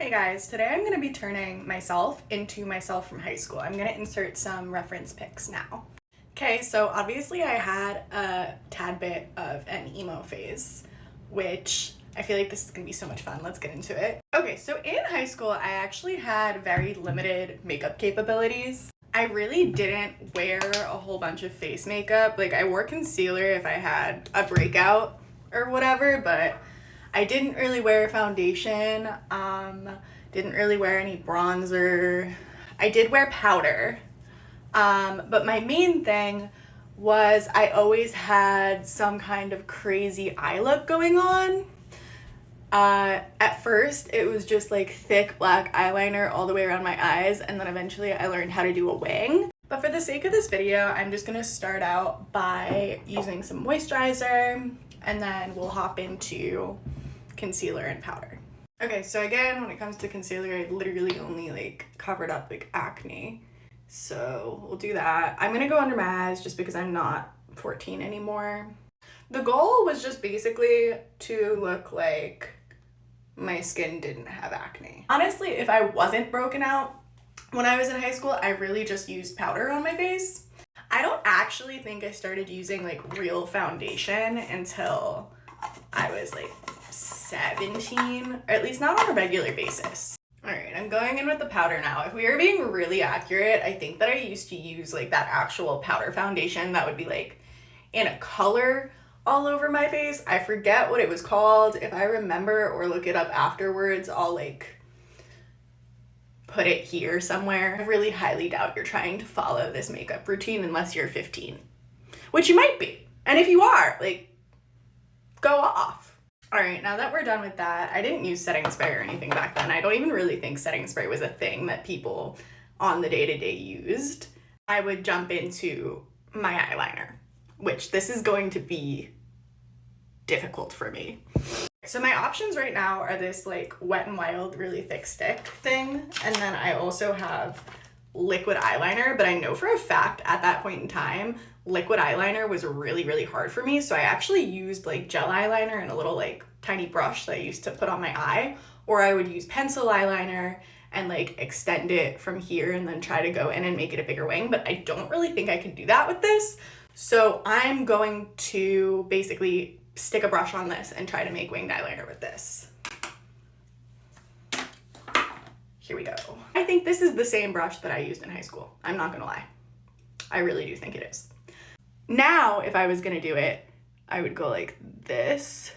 Hey guys, today I'm going to be turning myself into myself from high school. I'm going to insert some reference pics now. Okay, so obviously I had a tad bit of an emo phase, which I feel like this is going to be so much fun. Let's get into it. Okay, so in high school, I actually had very limited makeup capabilities. I really didn't wear a whole bunch of face makeup. Like, I wore concealer if I had a breakout or whatever, but I didn't really wear foundation, didn't really wear any bronzer. I did wear powder, but my main thing was I always had some kind of crazy eye look going on. At first, it was just like thick black eyeliner all the way around my eyes, and then eventually I learned how to do a wing. But for the sake of this video, I'm just gonna start out by using some moisturizer, and then we'll hop into concealer and powder. Okay, so again, when it comes to concealer, I literally only covered up acne. So we'll do that. I'm gonna go under my eyes just because I'm not 14 anymore. The goal was just basically to look like my skin didn't have acne. Honestly, if I wasn't broken out when I was in high school, I really just used powder on my face. I don't actually think I started using real foundation until I was 17, or at least not on a regular basis. All right, I'm going in with the powder now. If we are being really accurate, I think that I used to use that actual powder foundation that would be in a color all over my face. I forget what it was called. If I remember or look it up afterwards, I'll put it here somewhere. I really highly doubt you're trying to follow this makeup routine unless you're 15, which you might be. And if you are, go off. All right, now that we're done with that, I didn't use setting spray or anything back then. I don't even really think setting spray was a thing that people on the day-to-day used. I would jump into my eyeliner, which this is going to be difficult for me. So my options right now are this Wet n Wild really thick stick thing, and then I also have liquid eyeliner, but I know for a fact at that point in time, liquid eyeliner was really hard for me, so I actually used gel eyeliner and a little tiny brush that I used to put on my eye, or I would use pencil eyeliner and extend it from here and then try to go in and make it a bigger wing, but I don't really think I can do that with this. So I'm going to basically stick a brush on this and try to make winged eyeliner with this. Here we go. I think this is the same brush that I used in high school. I'm not gonna lie. I really do think it is. Now, if I was gonna do it, I would go like this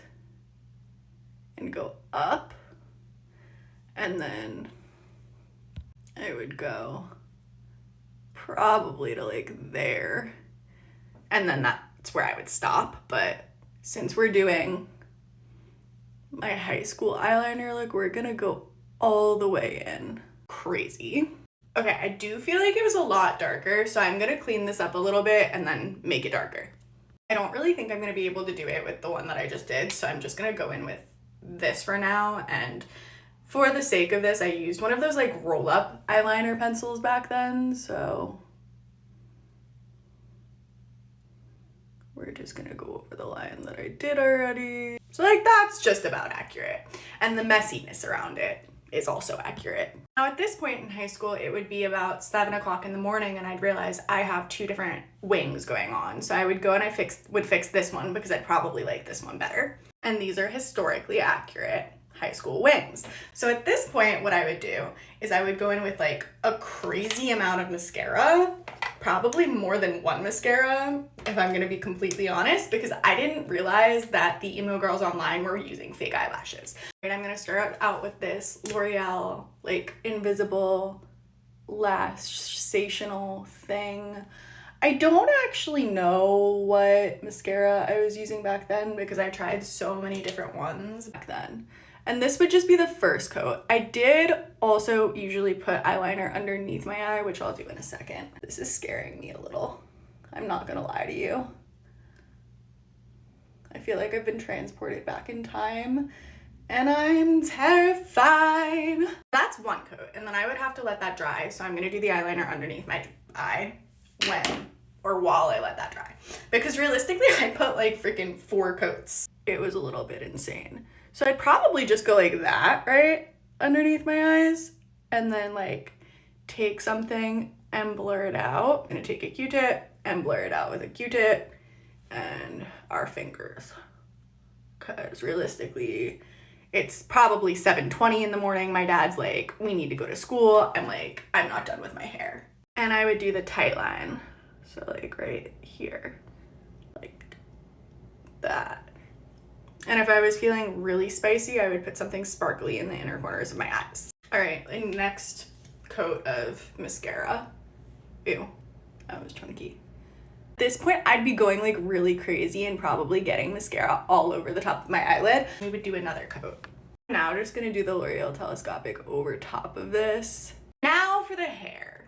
and go up, and then I would go probably to there, and then that's where I would stop. But since we're doing my high school eyeliner look, we're gonna go all the way in. Crazy. Okay, I do feel like it was a lot darker, so I'm gonna clean this up a little bit and then make it darker. I don't really think I'm gonna be able to do it with the one that I just did, so I'm just gonna go in with this for now. And for the sake of this, I used one of those roll-up eyeliner pencils back then, so we're just gonna go over the line that I did already. So that's just about accurate. And the messiness around it is also accurate. Now at this point in high school, it would be about 7 o'clock in the morning, and I'd realize I have two different wings going on. So I would go and I would fix this one because I'd probably like this one better. And these are historically accurate high school wings. So at this point, what I would do is I would go in with a crazy amount of mascara, probably more than one mascara, if I'm gonna be completely honest, because I didn't realize that the emo girls online were using fake eyelashes. And I'm gonna start out with this L'Oreal invisible lashational thing. I don't actually know what mascara I was using back then because I tried so many different ones back then. And this would just be the first coat. I did also usually put eyeliner underneath my eye, which I'll do in a second. This is scaring me a little. I'm not gonna lie to you. I feel like I've been transported back in time and I'm terrified. That's one coat, and then I would have to let that dry. So I'm gonna do the eyeliner underneath my eye while I let that dry. Because realistically, I put freaking 4 coats. It was a little bit insane. So I'd probably just go like that, right? underneath my eyes and then like take something and blur it out. I'm gonna take a Q-tip and blur it out with a Q-tip and our fingers. Cause realistically, it's probably 7:20 in the morning. My dad's like, we need to go to school. I'm like, I'm not done with my hair. And I would do the tight line. So like right here, like that. And if I was feeling really spicy, I would put something sparkly in the inner corners of my eyes. All right, next coat of mascara. Ew, that was chunky. At this point, I'd be going like really crazy and probably getting mascara all over the top of my eyelid. We would do another coat. Now we're just gonna do the L'Oreal Telescopic over top of this. Now for the hair.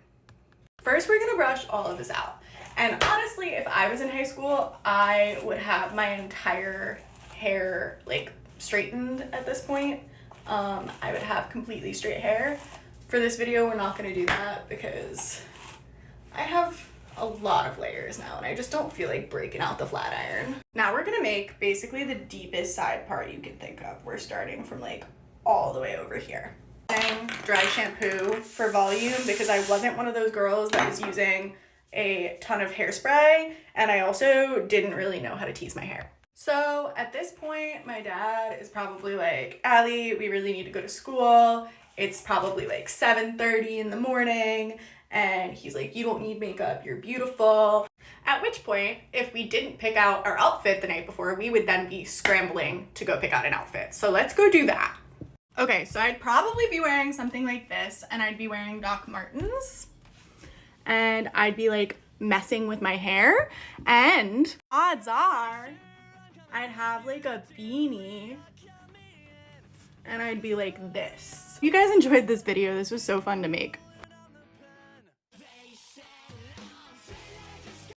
First, we're gonna brush all of this out. And honestly, if I was in high school, I would have my entire hair like straightened at this point. I would have completely straight hair. For this video, we're not gonna do that because I have a lot of layers now and I just don't feel like breaking out the flat iron. Now we're gonna make basically the deepest side part you can think of. We're starting from like all the way over here. Dry shampoo for volume because I wasn't one of those girls that was using a ton of hairspray, and I also didn't really know how to tease my hair. So at this point, my dad is probably like, Allie, we really need to go to school. It's probably like 7:30 in the morning. And he's like, you don't need makeup, you're beautiful. At which point, if we didn't pick out our outfit the night before, we would then be scrambling to go pick out an outfit. So let's go do that. Okay, so I'd probably be wearing something like this, and I'd be wearing Doc Martens. And I'd be like messing with my hair. And odds are, I'd have like a beanie. And I'd be like this. You guys enjoyed this video. This was so fun to make.